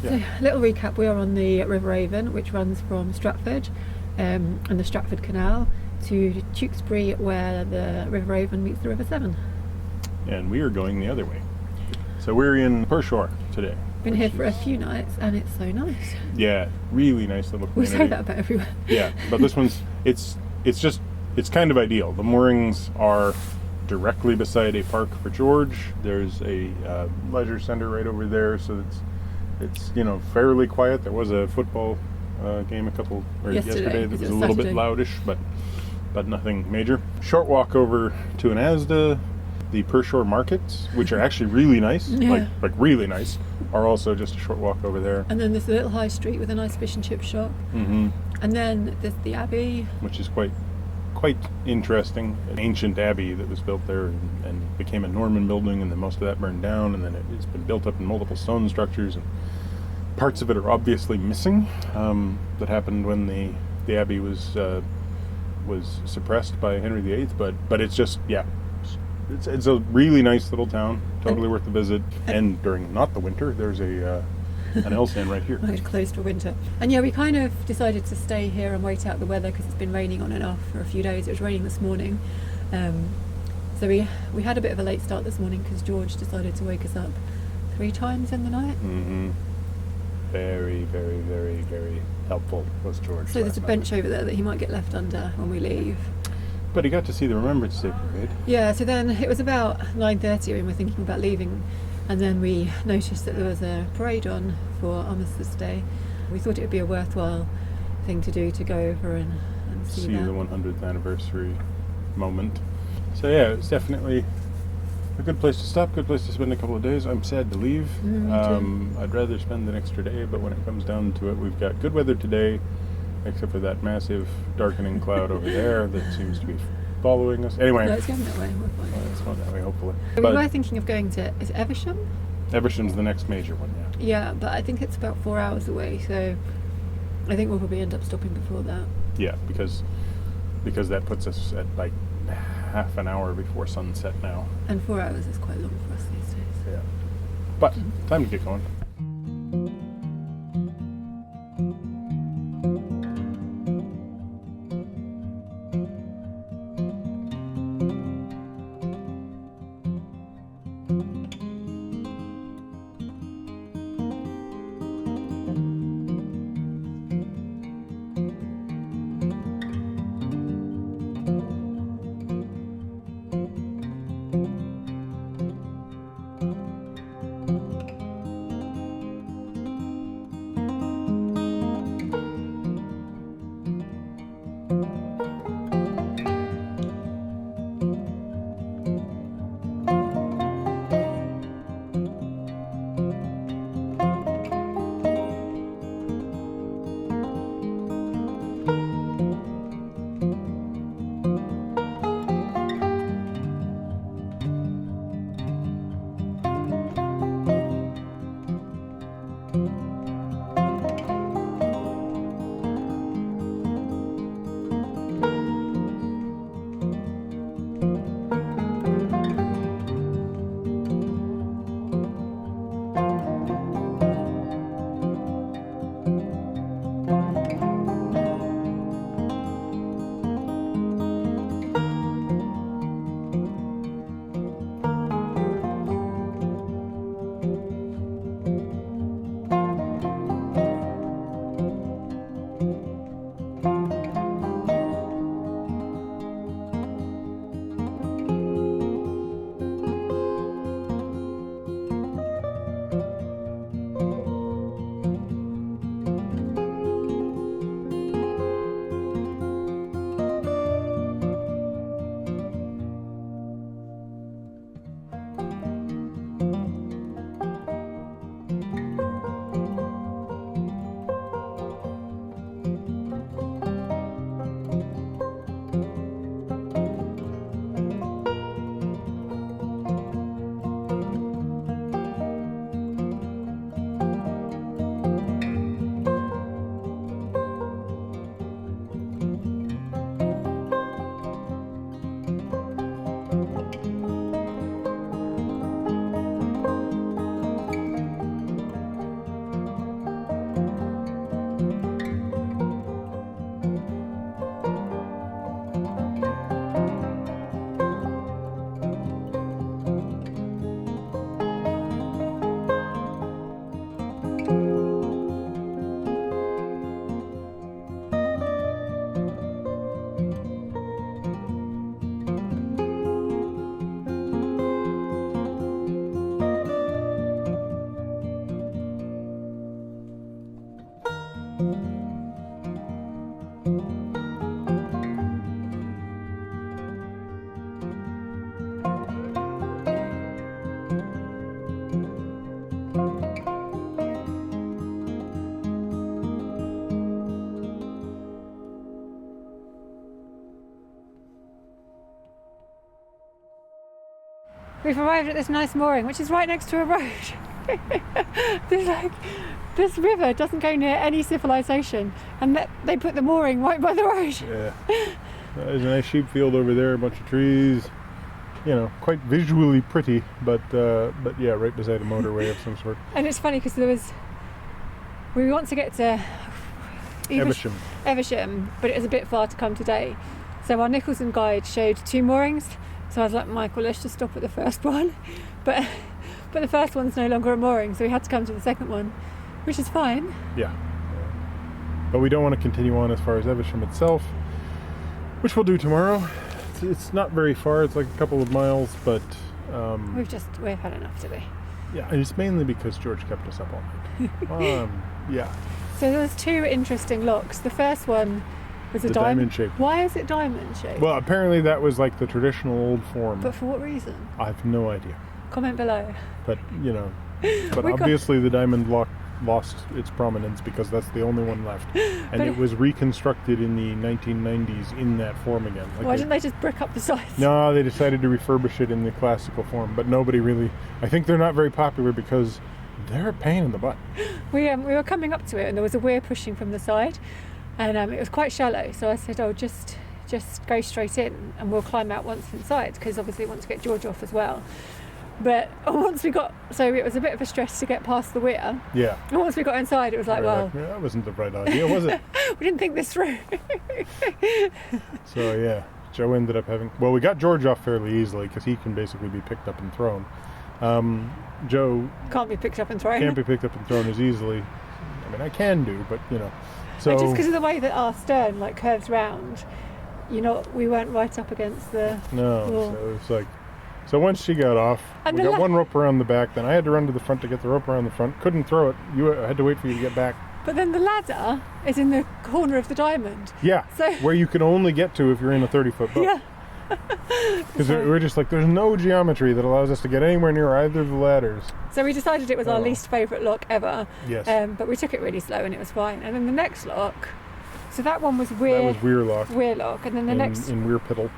So, little recap, we are on the River Avon, which runs from Stratford and the Stratford Canal to Tewkesbury, where the River Avon meets the River Severn. And we are going the other way. So we're in Pershore today. Been here for a few nights and it's so nice. Yeah, really nice little We community. say that about everywhere. Yeah, but this one's, it's kind of ideal. The moorings are directly beside a park for George. There's a leisure center right over there, so it's fairly quiet. There was a football game yesterday that was a little bit loudish, but nothing major. Short walk over to an Asda. The Pershore markets, which are actually really nice, like really nice, are also just a short walk over there. And then there's a little high street with a nice fish and chip shop. Mm-hmm. And then there's the Abbey, which is quite interesting. An ancient abbey that was built there and became a Norman building, and then most of that burned down, and then it's been built up in multiple stone structures, and parts of it are obviously missing. That happened when the abbey was suppressed by Henry VIII, but it's just It's a really nice little town, totally worth the visit. And during not the winter, there's an L stand right here. Right, closed for winter. And we kind of decided to stay here and wait out the weather because it's been raining on and off for a few days. It was raining this morning. So we had a bit of a late start this morning because George decided to wake us up 3 times in the night. Mm-hmm. Very, very, very, very helpful was George. So there's a bench over there that he might get left under when we leave. But he got to see the Remembrance Day parade. Yeah, so then it was about 9:30 when we were thinking about leaving, and then we noticed that there was a parade on for Armistice Day. We thought it would be a worthwhile thing to do to go over and see that. The 100th anniversary moment. So yeah, it's definitely a good place to stop, good place to spend a couple of days. I'm sad to leave. I'd rather spend an extra day, but when it comes down to it, we've got good weather today, except for that massive darkening cloud over there that seems to be following us. Anyway. No, it's going that way. We're fine. It's going that way, hopefully. We were thinking of going to, is it Evesham? Evesham's the next major one, yeah. Yeah, but I think it's about 4 hours away, so I think we'll probably end up stopping before that. Yeah, because that puts us at like half an hour before sunset now. And 4 hours is quite long for us these days. Yeah. But time to get going. We've arrived at this nice mooring, which is right next to a road. This river doesn't go near any civilization, and they put the mooring right by the road. Yeah. There's a nice sheep field over there, a bunch of trees. You know, quite visually pretty, but yeah, right beside a motorway of some sort. And it's funny because we want to get to Evesham, but it was a bit far to come today. So our Nicholson guide showed 2 moorings. So I was like, Michael, let's just stop at the first one. But the first one's no longer a mooring, so we had to come to the second one, which is fine. Yeah. But we don't want to continue on as far as Evesham itself, which we'll do tomorrow. It's not very far, it's like a couple of miles, but... we've had enough today. Yeah, and it's mainly because George kept us up all night. Yeah. So there's 2 interesting locks. The first one was a diamond shape. Why is it diamond shaped? Well, apparently that was like the traditional old form. But for what reason? I have no idea. Comment below. But, you know, obviously the diamond lock lost its prominence because that's the only one left. And it was reconstructed in the 1990s in that form again. Like why didn't they just brick up the sides? No, they decided to refurbish it in the classical form, but nobody really... I think they're not very popular because they're a pain in the butt. We were coming up to it and there was a weir pushing from the side, and it was quite shallow, so I said, just go straight in and we'll climb out once inside, because obviously we want to get George off as well. But once we got, so it was a bit of a stress to get past the weir. Yeah. And once we got inside, it was like, well, yeah, that wasn't the right idea, was it? We didn't think this through. So yeah, Joe ended up having, well, we got George off fairly easily because he can basically be picked up and thrown. Joe can't be picked up and thrown. Can't be picked up and thrown as easily. I mean, I can do, but you know. So just because of the way that our stern like curves round, we weren't right up against the wall. So it's like, so once she got off, we got one rope around the back, then I had to run to the front to get the rope around the front. Couldn't throw it. I had to wait for you to get back. But then the ladder is in the corner of the diamond. Yeah, so, where you can only get to if you're in a 30-foot boat. Yeah. Because we're just like, there's no geometry that allows us to get anywhere near either of the ladders. So we decided it was our least favourite lock ever. Yes. But we took it really slow and it was fine. And then the next lock, so that one was weir. That was weir lock. Weir lock. And then the next... In weir piddle.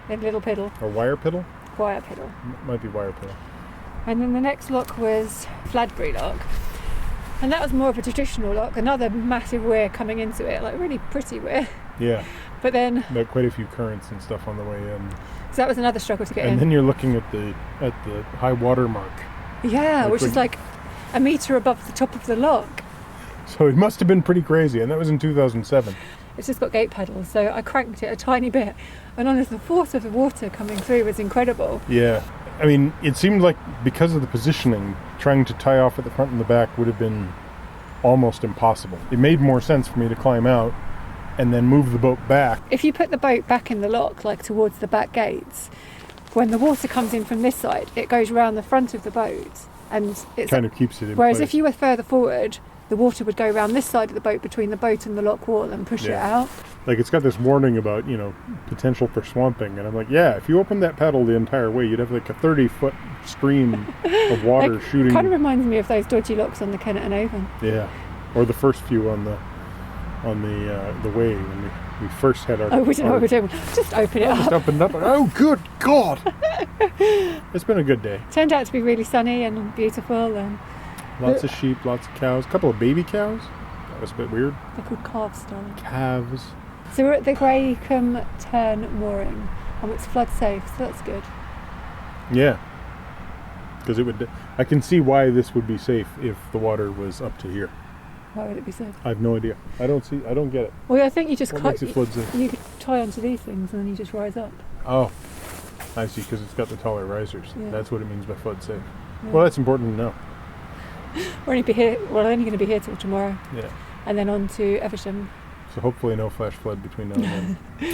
In little piddle. Or wire piddle? Wire piddle. Might be wire piddle. And then the next lock was Fladbury lock. And that was more of a traditional lock, another massive weir coming into it, like really pretty weir. Yeah. But then... There quite a few currents and stuff on the way in. So that was another struggle to get in. And then you're looking at the high water mark. Yeah, which is like a metre above the top of the lock. So it must have been pretty crazy, and that was in 2007. It's just got gate pedals, so I cranked it a tiny bit, and honestly, the force of the water coming through was incredible. Yeah. I mean, it seemed like because of the positioning, trying to tie off at the front and the back would have been almost impossible. It made more sense for me to climb out and then move the boat back. If you put the boat back in the lock, like towards the back gates, when the water comes in from this side, it goes around the front of the boat and it kind of keeps it in whereas place. If you were further forward, the water would go around this side of the boat between the boat and the lock wall and push it out. Like it's got this warning about, potential for swamping, and I'm like, yeah, if you open that paddle the entire way, you'd have like a 30-foot stream of water shooting. Kind of reminds me of those dodgy locks on the Kennet and Avon. Yeah, or the first few on the way when we first had our... Oh, we didn't know what we were doing. Just open it up. Just opened up and, oh, good God! It's been a good day. Turned out to be really sunny and beautiful. And lots of sheep, lots of cows. A couple of baby cows. That was a bit weird. They're called calves, darling. Calves. So we're at the Graycombe Turn mooring, and it's flood safe, so that's good. Yeah. Because I can see why this would be safe if the water was up to here. Why would it be safe? I have no idea. I don't get it. Well, I think you just makes it flood safe? You could tie onto these things and then you just rise up. Oh, I see, because it's got the taller risers. Yeah. That's what it means by flood safe. Yeah. Well, that's important to know. We're only going to be here till tomorrow. Yeah. And then on to Evesham. So hopefully no flash flood between now and then.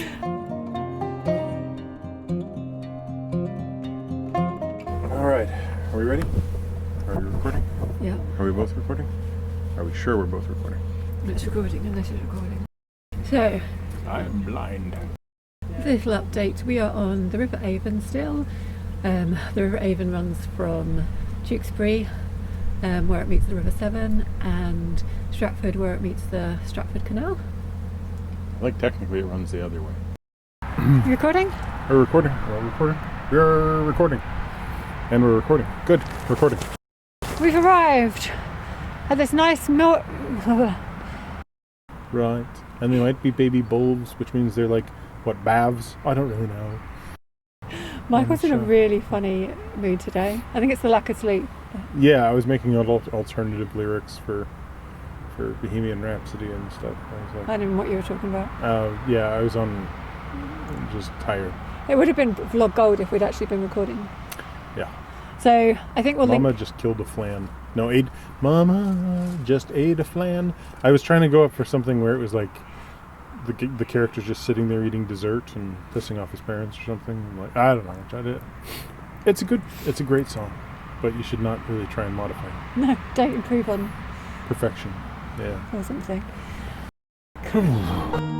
All right. Are we ready? Are we recording? Yeah. Are we both recording? Are we sure we're both recording? It's recording unless it's recording. So, I'm blind. little update. We are on the River Avon still. The River Avon runs from Tewkesbury, where it meets the River Severn, and Stratford, where it meets the Stratford Canal. Like technically it runs the other way. You recording? We're recording. We're recording. We're recording. And we're recording. Good. Recording. We've arrived at this nice Right. And they might be baby bulbs, which means they're like, what, baths? I don't really know. Michael's in a really funny mood today. I think it's the lack of sleep. Yeah, I was making alternative lyrics for Bohemian Rhapsody and stuff. I was like, I don't know what you were talking about. yeah, I was just tired. It would have been vlog gold if we'd actually been recording. Yeah. So I think we'll Mama just killed a flan. No, Mama just ate a flan. I was trying to go up for something where it was like the character's just sitting there eating dessert and pissing off his parents or something. I'm like, I don't know. It's a great song, but you should not really try and modify it. No, don't improve on Perfection. Yeah. or something. Cool.